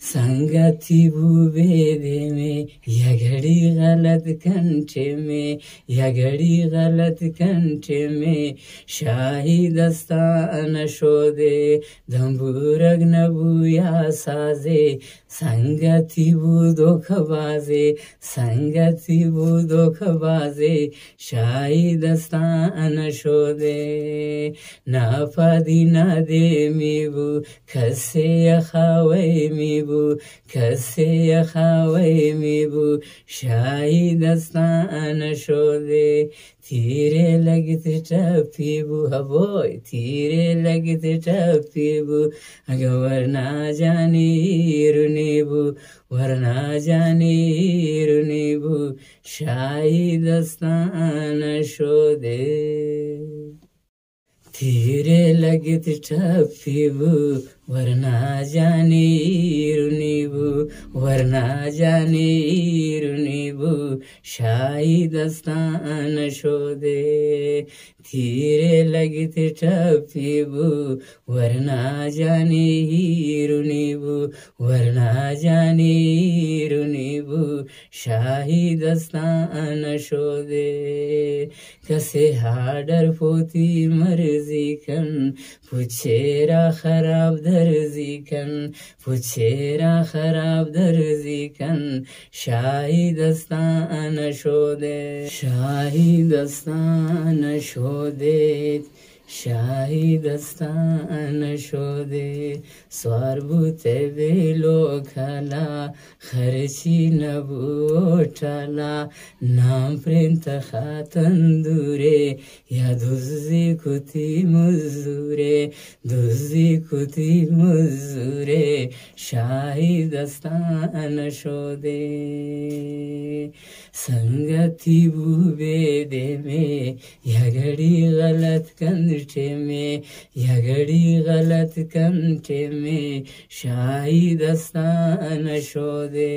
संगति भूबेदे में या घड़ी गलत कंठे में या घड़ी गलत कंठे में शाही दस्तान शोदे धंबूरग नबूया साजे संगति बूदो खबाजे संगति बूदो खबाजे शाही दस्तान शोदे ना पदी ना दे मीबू खसे खावे मीबू कसे खावे मीबू शाही दस्तान शोदे तीरे लगते टपीबू हबोय तीरे लगते टपीबू अगर वरना जानी रुनीबू वरना जानी रुनीबू शाही दस्तान शोदे धीरे लगते टपीबू वरना जानी रुनीबू वरना जानी रुनीबू शाही दस्तान शोदे धीरे लगते टपीबू वरना जानी रुनीबू वरना जानी रुनीबू शाही दस्तान शोदे कसे हाडर पोती मर्जी कन पुछेरा खराब दर्जी कन पुछेरा खराब दर्जी कन शाही दस्तान शोदे शाही दस्तान शोदे शाही दस्तान शोदे स्वारबुते बेलो खला खर्ची नबूटला नाम प्रिंत खातंदुरे या दुजी कुती मुजुरे दुजी कुती मुजुरे शाही दस्तान शोदे संगति भूबेदे में या घड़ी गलत कंठे में या घड़ी गलत कंठे में शाही दस्तान शोदे।